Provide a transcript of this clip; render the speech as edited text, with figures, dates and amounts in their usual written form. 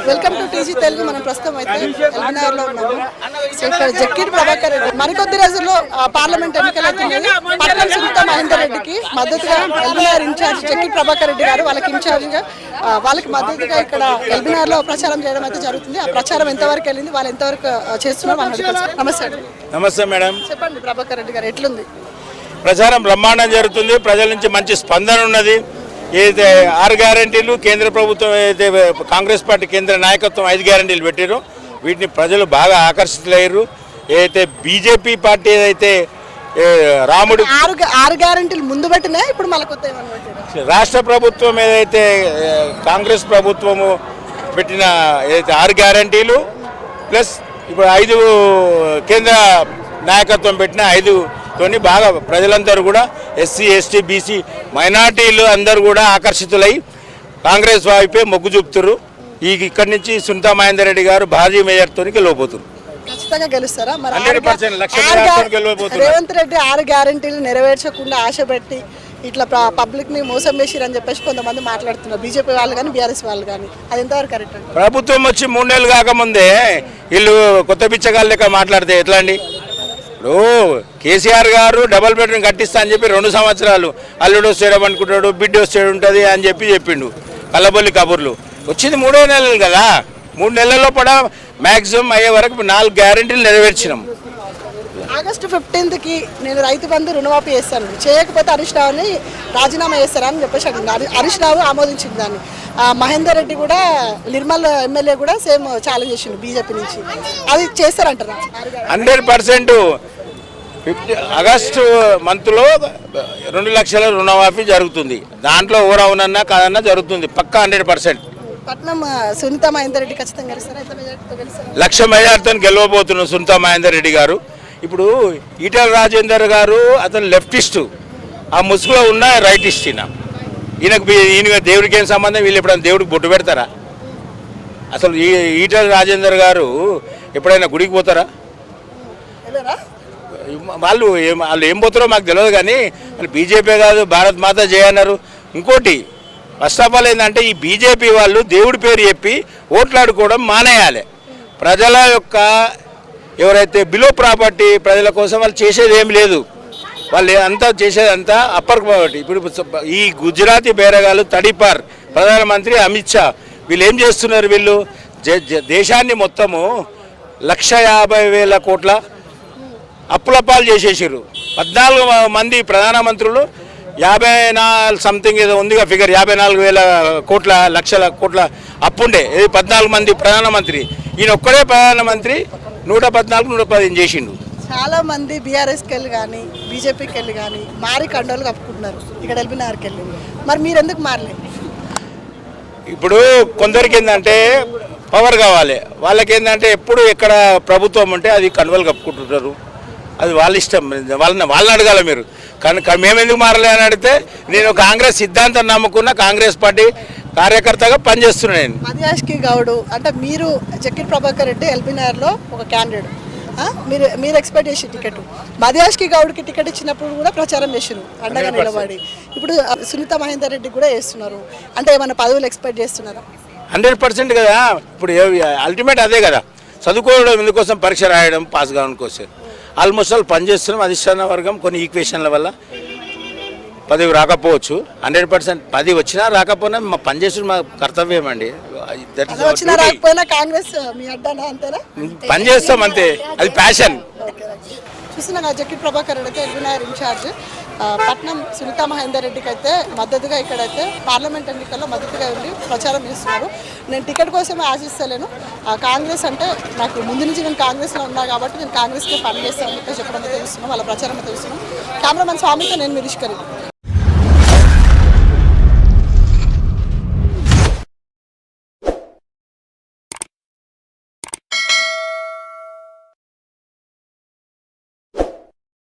Welcome to TG Telugu. మనం ప్రస్తుతం అయితే ఎల్బీనగర్లో ఉన్నాము. ఇక్కడ జక్కిడి ప్రభాకర్ రెడ్డి మరికొద్ది రోజుల్లో పార్లమెంట్ ఎన్నికలు అవుతున్నాయి. పట్నం సునీత మహేందర్ రెడ్డికి మద్దతుగా ఎల్బీనగర్ ఇన్ఛార్జ్ జక్కిడి ప్రభాకర్ రెడ్డి గారు వాళ్ళకి ఇన్ఛార్జ్గా వాళ్ళకి మద్దతుగా ఇక్కడ ఎల్బీనగర్లో ప్రచారం చేయడం అయితే జరుగుతుంది. ఆ ప్రచారం ఎంతవరకు వెళ్ళింది, వాళ్ళు ఎంతవరకు చేస్తున్నారు మనం. నమస్తే. నమస్తే మేడం. చెప్పండి ప్రభాకర్ రెడ్డి గారు, ఎట్లుంది ప్రచారం? బ్రహ్మాండం జరుగుతుంది. ప్రజల నుంచి మంచి స్పందన ఉన్నది. ఏదైతే 6 గ్యారంటీలు కేంద్ర ప్రభుత్వం ఏదైతే కాంగ్రెస్ పార్టీ కేంద్ర నాయకత్వం 5 గ్యారంటీలు పెట్టారో వీటిని ప్రజలు బాగా ఆకర్షితులయ్యారు. ఏదైతే బీజేపీ పార్టీ ఏదైతే రాముడు 6 గ్యారంటీలు ముందు పెట్టినా ఇప్పుడు మళ్ళీ కొత్త రాష్ట్ర ప్రభుత్వం ఏదైతే కాంగ్రెస్ ప్రభుత్వము పెట్టిన ఏదైతే 6 గ్యారంటీలు ప్లస్ ఇప్పుడు 5 కేంద్ర నాయకత్వం పెట్టిన 5తోని బాగా ప్రజలందరూ కూడా ఎస్సీ ఎస్టీ బీసీ మైనార్టీలు అందరూ కూడా ఆకర్షితులై కాంగ్రెస్ వైపే మొగ్గు చూపుతారు. ఇక్కడి నుంచి సునీతా మహేందర్ రెడ్డి గారు భారీ మెజార్టీతో గెలవబోతున్నారు. ఖచ్చితంగా గెలుస్తారా? 100% రేవంత్ రెడ్డి 6 గ్యారంటీలు నెరవేర్చకుండా ఆశ పెట్టి ఇట్లా పబ్లిక్ ని మోసం చేసిరని చెప్పేసి కొంతమంది మాట్లాడుతున్నారు, బీజేపీ వాళ్ళు కానీ బీఆర్ఎస్ వాళ్ళు కానీ. అది ఎంతవరకు కరెక్ట్ అండి? ప్రభుత్వం వచ్చి 3 నెలలు కాకముందే వీళ్ళు కొత్త పిచ్చగాళ్ళు లెక్క మాట్లాడితే ఎట్లా అండి? ఇప్పుడు కేసీఆర్ గారు డబుల్ బెడ్రూమ్ కట్టిస్తా అని చెప్పి 2 సంవత్సరాలు అల్లుడు వస్తేయడం అనుకుంటాడు, బిడ్డ వస్తేడు ఉంటుంది అని చెప్పిండు కల్లబొల్లి కబుర్లు. వచ్చింది 3 నెలలు కదా. 3 నెలల్లో కూడా మ్యాక్సిమం అయ్యే వరకు 4 గ్యారెంటీలు నెరవేర్చినాం. ఆగస్టు 15కి నేను రైతు బంధు రుణమాఫీ చేస్తాను, చేయకపోతే హరీష్ రావుని రాజీనామా చేస్తారని చెప్పేసి అడిగింది. హరీష్ రావు ఆమోదించింది దాన్ని. మహేందర్ రెడ్డి కూడా నిర్మల్ ఎమ్మెల్యే కూడా సేమ్ ఛాలెంజ్ చేసిండు బీజేపీ నుంచి. అది చేస్తారంటారా? 100%. ఆగస్టు మంత్లో 2 లక్షల రుణమాఫీ జరుగుతుంది. దాంట్లో ఓరవునన్నా కాదన్నా జరుగుతుంది పక్కా 100%. పట్నం సునీతా మహేందర్ రెడ్డి ఖచ్చితంగా గెలుస్తారా? 1,00,000 మెజార్టీతో గెలవబోతున్నారు సునీతా మహేందర్ రెడ్డి గారు. ఇప్పుడు ఈటల రాజేందర్ గారు అతను లెఫ్టిస్టు, ఆ ముసుగులో ఉన్న రైటిస్ట్. ఈయన దేవుడికి ఏం సంబంధం? వీళ్ళు ఎప్పుడైనా దేవుడికి బొట్టు పెడతారా? అసలు ఈటల రాజేందర్ గారు ఎప్పుడైనా గుడికి పోతారా? వాళ్ళు ఏం పోతారో మాకు తెలియదు. కానీ బీజేపీ కాదు భారత్ మాతా జయ అన్నారు. ఇంకోటి ఫస్ట్ ఆఫ్ ఆల్ ఏంటంటే ఈ బీజేపీ వాళ్ళు దేవుడి పేరు చెప్పి ఓట్లాడుకోవడం మానేయాలి. ప్రజల యొక్క ఎవరైతే బిలో ప్రాపర్టీ ప్రజల కోసం వాళ్ళు చేసేది ఏమి లేదు. వాళ్ళు అంతా చేసేదంతా అప్పర్ ప్రాపర్టీ. ఇప్పుడు ఈ గుజరాతీ బేరగాళ్ళు తడిపార్ ప్రధానమంత్రి అమిత్ షా వీళ్ళు ఏం చేస్తున్నారు? వీళ్ళు దేశాన్ని మొత్తము 1,50,000 కోట్ల అప్పుల పాలు చేసేసారు. 14 మంది ప్రధానమంత్రులు 54 సంథింగ్ ఏదో ఉందిగా ఫిగర్, 54,000 లక్షల కోట్ల అప్పుండే. 14 మంది ప్రధానమంత్రి. ఈయన ఒక్కడే ప్రధానమంత్రి 114, 115 చేసిండు. చాలా మంది బీఆర్ఎస్కి వెళ్ళి కానీ బీజేపీకి వెళ్ళి కానీ మారి కండోలు కప్పుకుంటున్నారు ఇక్కడ ఎల్బీనగర్కి వెళ్ళి. మరి మీరు ఎందుకు మారలేదు? ఇప్పుడు కొందరికి ఏంటంటే పవర్ కావాలి, వాళ్ళకి ఏంటంటే ఎప్పుడు ఎక్కడ ప్రభుత్వం ఉంటే అది కండువలు కప్పుకుంటుంటారు. అది వాళ్ళ ఇష్టం, వాళ్ళని అడగాలి మీరు. కానీ మేము ఎందుకు మారలే అని అడిగితే నేను కాంగ్రెస్ సిద్ధాంతం నమ్ముకున్న కాంగ్రెస్ పార్టీ కార్యకర్తగా పనిచేస్తున్నాను నేను. మధ్యాష్కి గౌడ్ అంటే మీరు జక్కిడి ప్రభాకర్ రెడ్డి ఎల్బీనగర్లో ఒక క్యాండిడేట్, మీరు ఎక్స్పెక్ట్ చేసి టికెట్ మధ్యాష్కి గౌడ్కి టికెట్ ఇచ్చినప్పుడు కూడా ప్రచారం చేసినారు అండగా నిలబడి. ఇప్పుడు సునీతా మహేందర్ రెడ్డి కూడా చేస్తున్నారు. అంటే ఏమైనా పదవులు ఎక్స్పెక్ట్ చేస్తున్నారా? 100% కదా. ఇప్పుడు అల్టిమేట్ అదే కదా, చదువుకోవడం ఎందుకోసం, పరీక్ష రాయడం, పాస్ కావడం కోసం. ఆల్మోస్ట్ ఆల్ పనిచేస్తున్నాం. అధిష్టాన వర్గం కొన్ని ఈక్వేషన్ల వల్ల పదవి రాకపోవచ్చు. 100% పదవి వచ్చినా రాకపోయినా మా పనిచేసిన మా కర్తవ్యం అండి. పని చేస్తాం అంతే, అది ప్యాషన్. చూస్తున్నా జక్కిడి ప్రభాకర్ రెడ్డి అయితే ఎల్బీనగర్ ఇన్ఛార్జ్. పట్నం సునీతా మహేందర్ రెడ్డికి అయితే మద్దతుగా ఇక్కడైతే పార్లమెంట్ ఎన్నికల్లో మద్దతుగా ఉండి ప్రచారం చేస్తున్నారు. నేను టికెట్ కోసమే ఆశిస్తలేను, కాంగ్రెస్ అంటే నాకు ముందు నుంచి నేను కాంగ్రెస్లో ఉన్నా కాబట్టి నేను కాంగ్రెస్కే పని చేస్తాను అని చెప్పి చెప్పడం అయితే తెలుస్తున్నాను. వాళ్ళ ప్రచారం అయితే తెలుస్తున్నాను. కెమెరామెన్ స్వామితో నేను మిరిష్కరి.